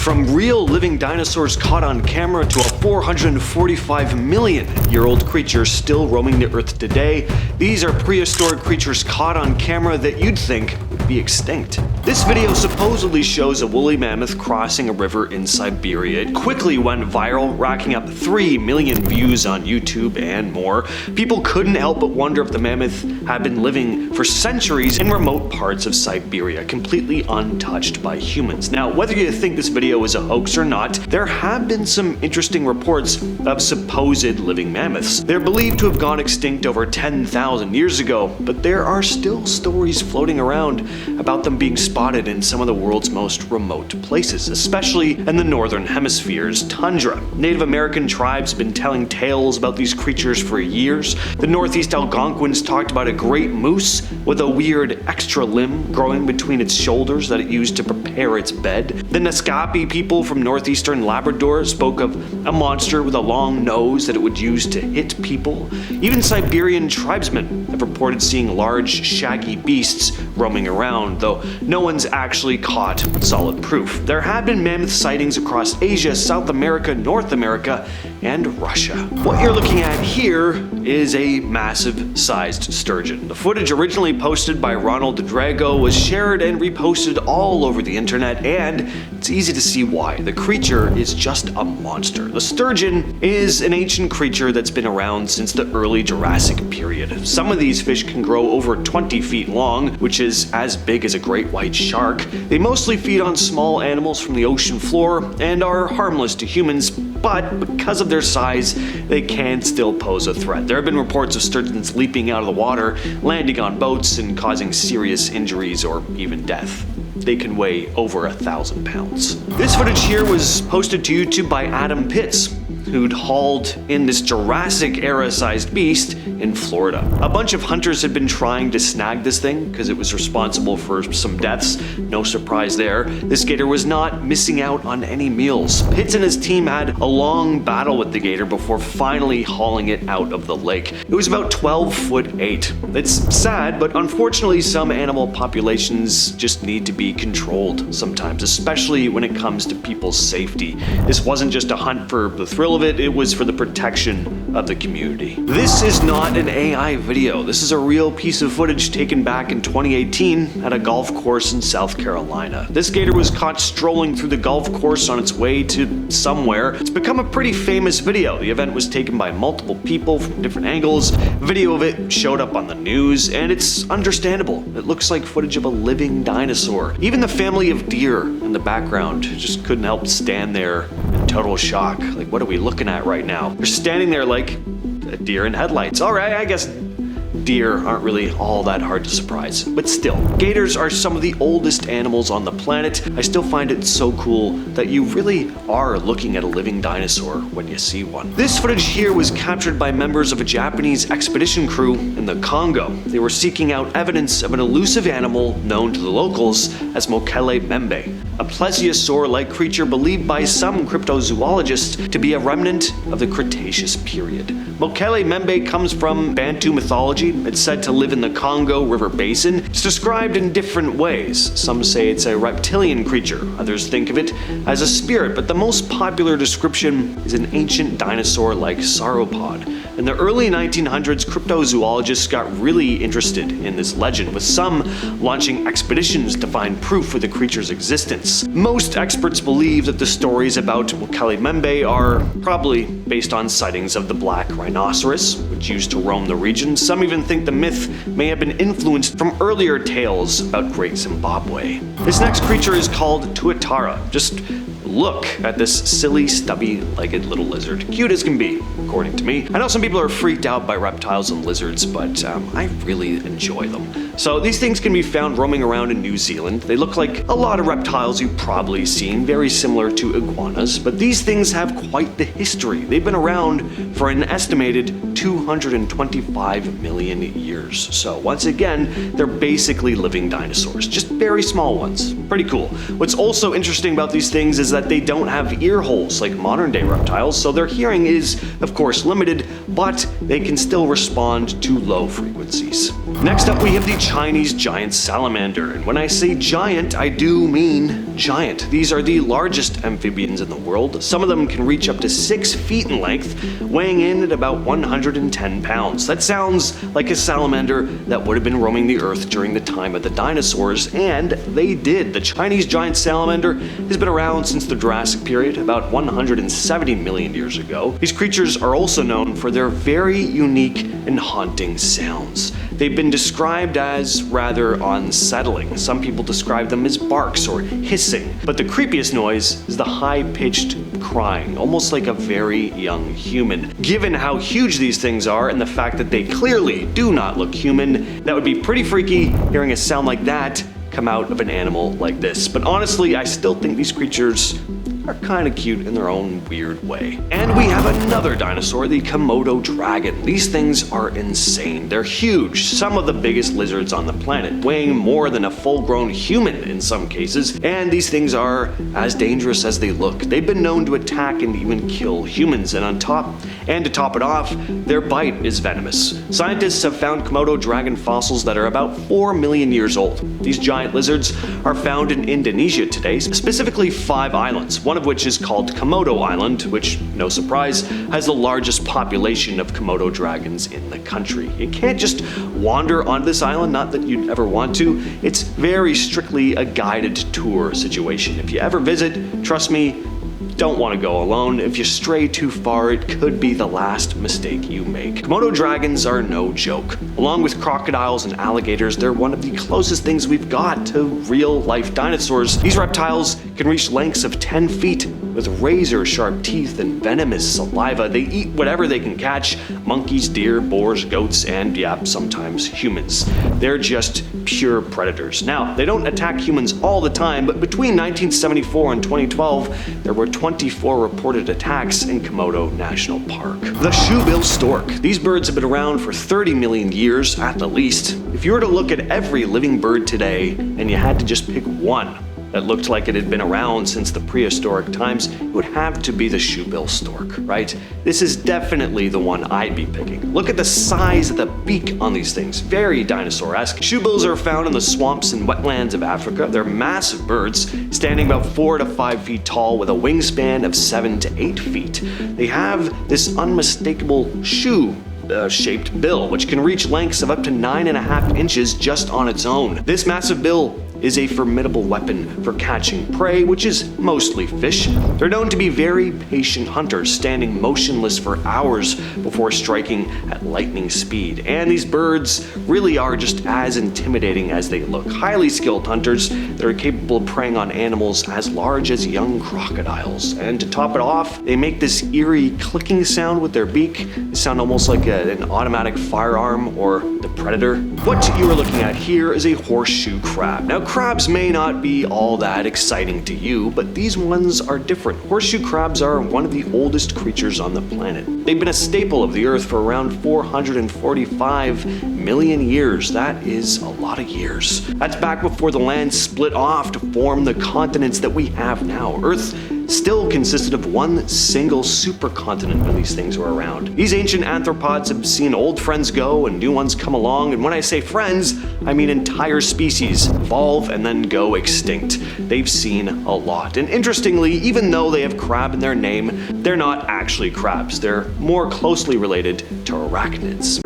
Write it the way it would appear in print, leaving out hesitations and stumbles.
From real living dinosaurs caught on camera to a 445-million-year-old creature still roaming the Earth today, these are prehistoric creatures caught on camera that you'd think would be extinct. This video supposedly shows a woolly mammoth crossing a river in Siberia. It quickly went viral, racking up 3 million views on YouTube and more. People couldn't help but wonder if the mammoth had been living for centuries in remote parts of Siberia, completely untouched by humans. Now, whether you think this video is a hoax or not, there have been some interesting reports of supposed living mammoths. They're believed to have gone extinct over 10,000 years ago, but there are still stories floating around about them being spotted in some of the world's most remote places, especially in the northern hemisphere's tundra. Native American tribes have been telling tales about these creatures for years. The Northeast Algonquins talked about a great moose with a weird extra limb growing between its shoulders that it used to prepare its bed. The Naskapi people from northeastern Labrador spoke of a monster with a long nose that it would use to hit people. Even Siberian tribesmen have reported seeing large, shaggy beasts roaming around, though no one's actually caught solid proof. There have been mammoth sightings across Asia, South America, North America, and Russia. What you're looking at here is a massive sized sturgeon. The footage originally posted by Ronald Drago was shared and reposted all over the internet, and it's easy to see why. The creature is just a monster. The sturgeon is an ancient creature that's been around since the early Jurassic period. Some of these fish can grow over 20 feet long, which is as big as a great white shark. They mostly feed on small animals from the ocean floor and are harmless to humans, but because of their size, they can still pose a threat. There have been reports of sturgeons leaping out of the water, landing on boats, and causing serious injuries or even death. They can weigh over 1,000 pounds. This footage here was posted to YouTube by Adam Pitts, who'd hauled in this Jurassic era-sized beast in Florida. A bunch of hunters had been trying to snag this thing because it was responsible for some deaths. No surprise there. This gator was not missing out on any meals. Pitts and his team had a long battle with the gator before finally hauling it out of the lake. It was about 12'8". It's sad, but unfortunately some animal populations just need to be controlled sometimes, especially when it comes to people's safety. This wasn't just a hunt for the thrill of it, it was for the protection of the community. This is not an AI video. This is a real piece of footage taken back in 2018 at a golf course in South Carolina. This gator was caught strolling through the golf course on its way to somewhere. It's become a pretty famous video. The event was taken by multiple people from different angles. Video of it showed up on the news, and it's understandable. It looks like footage of a living dinosaur. Even the family of deer in the background just couldn't help stand there in total shock. Like, what are we looking at right now? They're standing there like a deer in headlights. Alright, I guess deer aren't really all that hard to surprise. But still, gators are some of the oldest animals on the planet. I still find it so cool that you really are looking at a living dinosaur when you see one. This footage here was captured by members of a Japanese expedition crew in the Congo. They were seeking out evidence of an elusive animal known to the locals as Mokele-Mbembe, a plesiosaur-like creature believed by some cryptozoologists to be a remnant of the Cretaceous period. Mokele-Mbembe comes from Bantu mythology. It's said to live in the Congo River Basin. It's described in different ways. Some say it's a reptilian creature, others think of it as a spirit, but the most popular description is an ancient dinosaur-like sauropod. In the early 1900s, cryptozoologists got really interested in this legend, with some launching expeditions to find proof of the creature's existence. Most experts believe that the stories about Mokele-Mbembe are probably based on sightings of the black rhinoceros, which used to roam the region. Some even think the myth may have been influenced from earlier tales about Great Zimbabwe. This next creature is called Tuatara. Just look at this silly, stubby-legged little lizard. Cute as can be, according to me. I know some people are freaked out by reptiles and lizards, but I really enjoy them. So these things can be found roaming around in New Zealand. They look like a lot of reptiles you've probably seen, very similar to iguanas, but these things have quite the history. They've been around for an estimated 225 million years. So once again, they're basically living dinosaurs, just very small ones. Pretty cool. What's also interesting about these things is that they don't have ear holes like modern day reptiles, so their hearing is, of course, limited, but they can still respond to low frequencies. Next up, we have the Chinese giant salamander, and when I say giant, I do mean giant. These are the largest amphibians in the world. Some of them can reach up to 6 feet in length, weighing in at about 110 pounds. That sounds like a salamander that would have been roaming the earth during the time of the dinosaurs, and they did. The Chinese giant salamander has been around since the Jurassic period, about 170 million years ago. These creatures are also known for their very unique and haunting sounds. They've been described as rather unsettling. Some people describe them as barks or hissing, but the creepiest noise is the high-pitched crying, almost like a very young human. Given how huge these things are and the fact that they clearly do not look human, that would be pretty freaky hearing a sound like that come out of an animal like this. But honestly, I still think these creatures are kind of cute in their own weird way. And we have another dinosaur, the Komodo Dragon. These things are insane. They're huge, some of the biggest lizards on the planet, weighing more than a full-grown human in some cases, and these things are as dangerous as they look. They've been known to attack and even kill humans, and to top it off, their bite is venomous. Scientists have found Komodo dragon fossils that are about 4 million years old. These giant lizards are found in Indonesia today, specifically 5 islands, one of which is called Komodo Island, which, no surprise, has the largest population of Komodo dragons in the country. You can't just wander onto this island, not that you'd ever want to. It's very strictly a guided tour situation. If you ever visit, trust me, don't want to go alone. If you stray too far, it could be the last mistake you make. Komodo dragons are no joke. Along with crocodiles and alligators, they're one of the closest things we've got to real-life dinosaurs. These reptiles can reach lengths of 10 feet with razor-sharp teeth and venomous saliva. They eat whatever they can catch: monkeys, deer, boars, goats, and sometimes humans. They're just pure predators. Now, they don't attack humans all the time, but between 1974 and 2012, there were 24 reported attacks in Komodo National Park. The Shoebill Stork. These birds have been around for 30 million years at the least. If you were to look at every living bird today and you had to just pick one that looked like it had been around since the prehistoric times, it would have to be the Shoebill Stork, right? This is definitely the one I'd be picking. Look at the size of the beak on these things, very dinosaur-esque. Shoebills are found in the swamps and wetlands of Africa. They're massive birds, standing about 4 to 5 feet tall with a wingspan of 7 to 8 feet. They have this unmistakable shaped bill, which can reach lengths of up to 9.5 inches just on its own. This massive bill is a formidable weapon for catching prey, which is mostly fish. They're known to be very patient hunters, standing motionless for hours before striking at lightning speed. And these birds really are just as intimidating as they look. Highly skilled hunters that are capable of preying on animals as large as young crocodiles. And to top it off, they make this eerie clicking sound with their beak. They sound almost like an automatic firearm or the predator. What you are looking at here is a horseshoe crab. Now, crabs may not be all that exciting to you, but these ones are different. Horseshoe crabs are one of the oldest creatures on the planet. They've been a staple of the Earth for around 445 million years. That is a lot of years. That's back before the land split off to form the continents that we have now. Earth still consisted of one single supercontinent when these things were around. These ancient arthropods have seen old friends go and new ones come along, and when I say friends, I mean entire species evolve and then go extinct. They've seen a lot. And interestingly, even though they have crab in their name, they're not actually crabs. They're more closely related to arachnids.